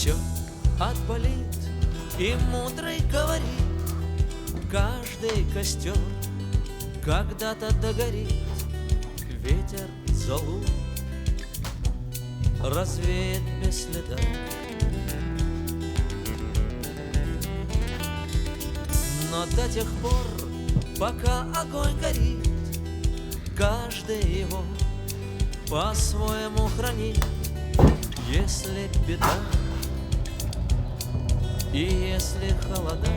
все отболит, и мудрый говорит: каждый костер когда-то догорит. Ветер золу развеет без следа. Но до тех пор, пока огонь горит, каждый его по-своему хранит. Если беда и если холода,